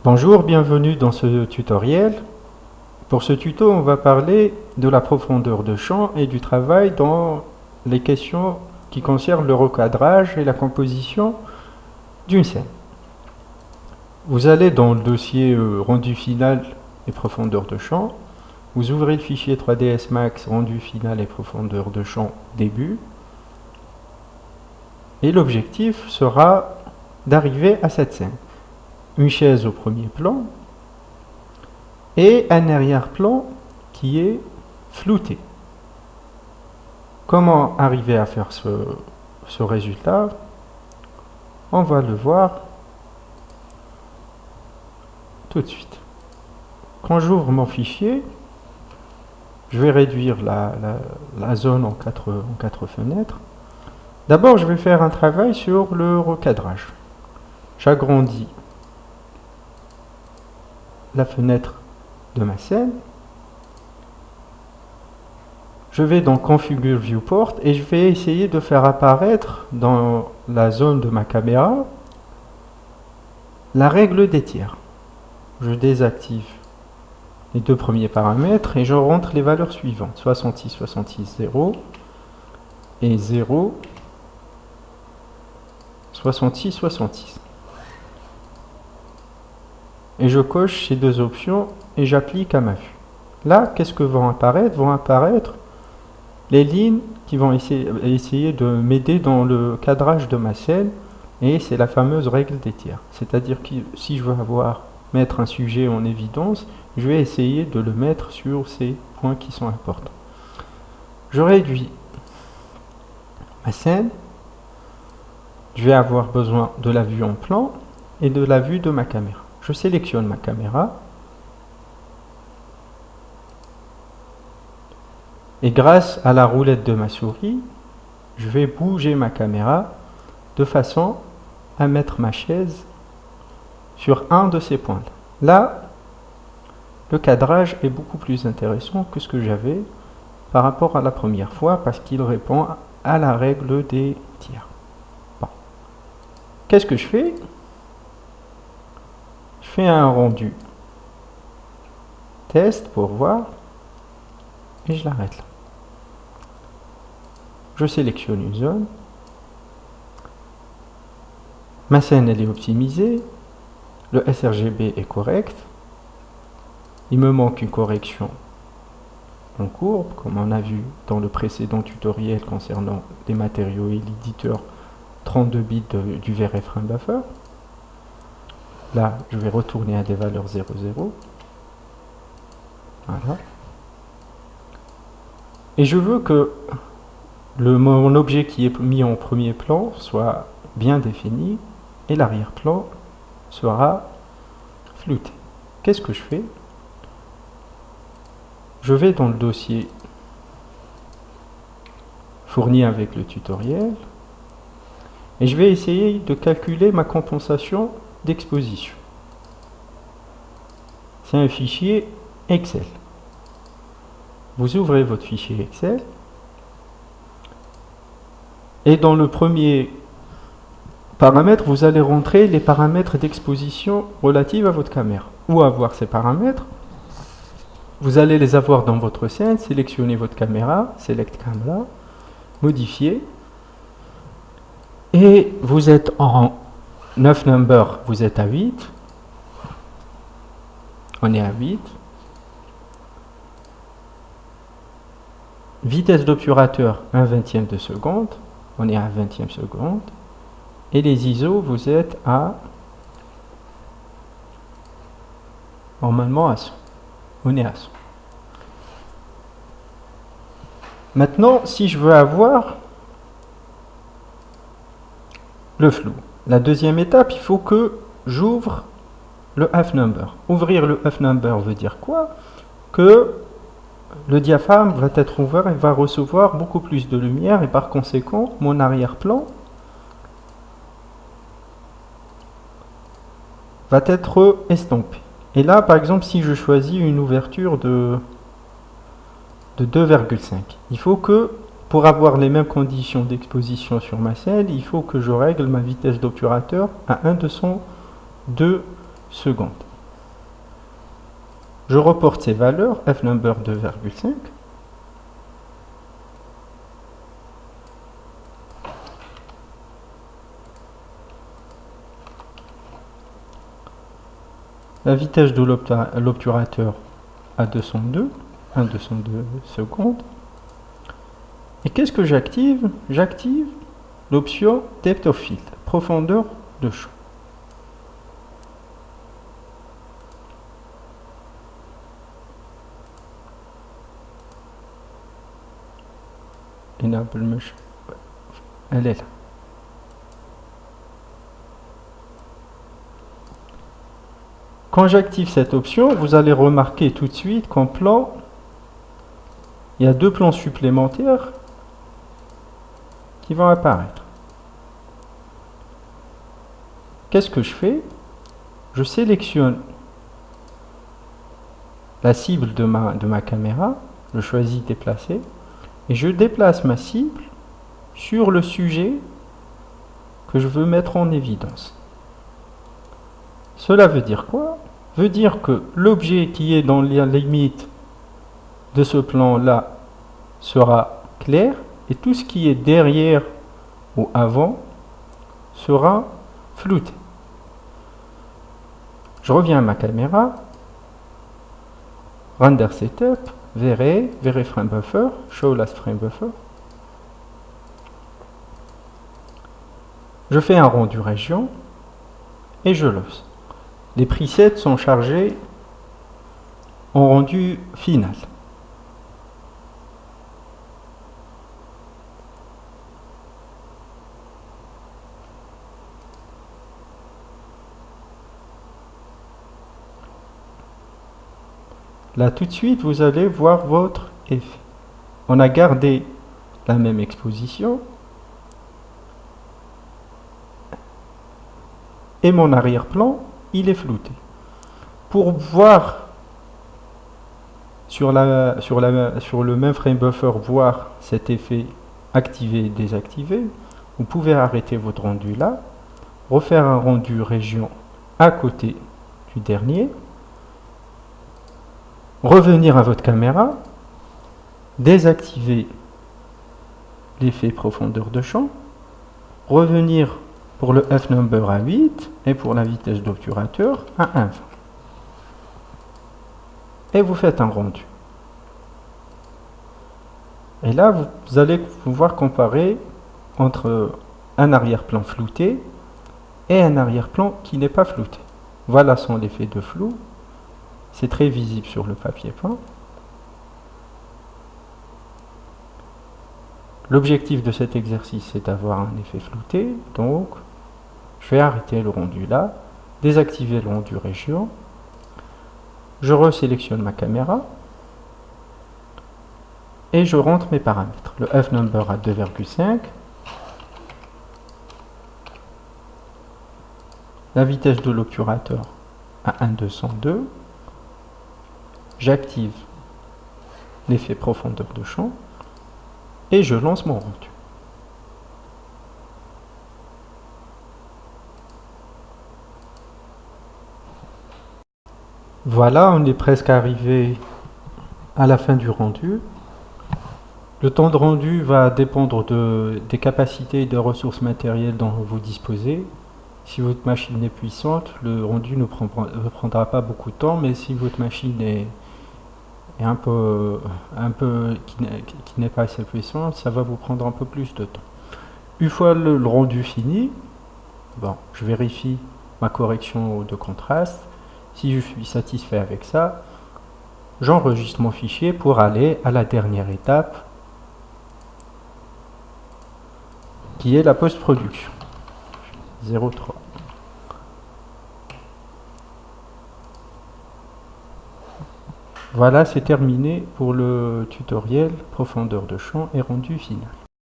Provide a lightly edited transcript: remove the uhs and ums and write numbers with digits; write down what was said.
Bonjour, bienvenue dans ce tutoriel. Pour ce tuto, on va parler de la profondeur de champ et du travail dans les questions qui concernent le recadrage et la composition d'une scène. Vous allez dans le dossier rendu final et profondeur de champ. Vous ouvrez le fichier 3ds Max rendu final et profondeur de champ début. Et l'objectif sera d'arriver à cette scène. Une chaise au premier plan et un arrière-plan qui est flouté. Comment arriver à faire ce résultat? On va le voir tout de suite. Quand j'ouvre mon fichier, je vais réduire la zone en quatre fenêtres. D'abord, je vais faire un travail sur le recadrage. J'agrandis la fenêtre de ma scène. Je vais dans Configure Viewport et je vais essayer de faire apparaître dans la zone de ma caméra la règle des tiers. Je désactive les deux premiers paramètres et je rentre les valeurs suivantes: 66, 66, 0 et 0, 66, 66. Et je coche ces deux options et j'applique à ma vue. Là, qu'est-ce que vont apparaître? Vont apparaître les lignes qui vont essayer de m'aider dans le cadrage de ma scène, et c'est la fameuse règle des tiers. C'est-à-dire que si je veux mettre un sujet en évidence, je vais essayer de le mettre sur ces points qui sont importants. Je réduis ma scène. Je vais avoir besoin de la vue en plan et de la vue de ma caméra. Je sélectionne ma caméra. Et grâce à la roulette de ma souris, je vais bouger ma caméra de façon à mettre ma chaise sur un de ces points. Là, le cadrage est beaucoup plus intéressant que ce que j'avais par rapport à la première fois parce qu'il répond à la règle des tiers. Bon. Qu'est-ce que je fais? Je fais un rendu test pour voir et je l'arrête là. Je sélectionne une zone. Ma scène elle est optimisée. Le sRGB est correct. Il me manque une correction en courbe, comme on a vu dans le précédent tutoriel concernant les matériaux et l'éditeur 32 bits du VRFrame Buffer. Là, je vais retourner à des valeurs 0,0. Voilà. Et je veux que mon objet qui est mis en premier plan soit bien défini et l'arrière-plan sera flouté. Qu'est-ce que je fais? Je vais dans le dossier fourni avec le tutoriel et je vais essayer de calculer ma compensation d'exposition. C'est un fichier Excel. Vous ouvrez votre fichier Excel et dans le premier paramètre, vous allez rentrer les paramètres d'exposition relatifs à votre caméra. Où avoir ces paramètres? Vous allez les avoir dans votre scène, sélectionnez votre caméra, Select Camera, modifier, et vous êtes en 9 number, vous êtes à 8, on est à 8, vitesse d'obturateur 1/20 de seconde, on est à 20e seconde, et les ISO, vous êtes à, normalement à 100, on est à 100. Maintenant, si je veux avoir le flou, la deuxième étape, il faut que j'ouvre le half number. Ouvrir le half number veut dire quoi? Que le diaphragme va être ouvert et va recevoir beaucoup plus de lumière et par conséquent, mon arrière-plan va être estompé. Et là, par exemple, si je choisis une ouverture de 2,5. Il faut que, pour avoir les mêmes conditions d'exposition sur ma scène, il faut que je règle ma vitesse d'obturateur à 1/202 secondes. Je reporte ces valeurs, fnumber 2,5. La vitesse de l'obturateur à 202 secondes. Et qu'est-ce que j'active? J'active l'option depth of field, profondeur de champ. Enable mesh. Elle est là. Quand j'active cette option, vous allez remarquer tout de suite qu'en plan, il y a deux plans supplémentaires qui vont apparaître. Qu'est-ce que je fais? Je sélectionne la cible de ma caméra, je choisis déplacer, et je déplace ma cible sur le sujet que je veux mettre en évidence. Cela veut dire quoi? Veut dire que l'objet qui est dans la limite de ce plan-là sera clair, et tout ce qui est derrière ou avant sera flouté. Je reviens à ma caméra, render setup, vary frame buffer, show last frame buffer. Je fais un rendu région et je lance. Les presets sont chargés en rendu final. Là, tout de suite, vous allez voir votre effet. On a gardé la même exposition. Et mon arrière-plan, il est flouté. Pour voir sur le même frame buffer, voir cet effet activé et désactivé, vous pouvez arrêter votre rendu là, refaire un rendu région à côté du dernier, revenir à votre caméra, désactiver l'effet profondeur de champ, revenir pour le fnumber à 8 et pour la vitesse d'obturateur à 1,20. Et vous faites un rendu. Et là, vous allez pouvoir comparer entre un arrière-plan flouté et un arrière-plan qui n'est pas flouté. Voilà son effet de flou. C'est très visible sur le papier peint. L'objectif de cet exercice, c'est d'avoir un effet flouté. Donc, je vais arrêter le rendu là, désactiver le rendu région. Je resélectionne ma caméra et je rentre mes paramètres. Le fnumber à 2,5, la vitesse de l'obturateur à 1,202. J'active l'effet profondeur de champ et je lance mon rendu. Voilà, on est presque arrivé à la fin du rendu. Le temps de rendu va dépendre des capacités et des ressources matérielles dont vous disposez. Si votre machine est puissante, le rendu ne prendra pas beaucoup de temps, mais si votre machine est qui n'est pas assez puissante, ça va vous prendre un peu plus de temps. Une fois le rendu fini, bon, je vérifie ma correction de contraste. Si je suis satisfait avec ça, j'enregistre mon fichier pour aller à la dernière étape, qui est la post-production. 03. Voilà, c'est terminé pour le tutoriel profondeur de champ et rendu final.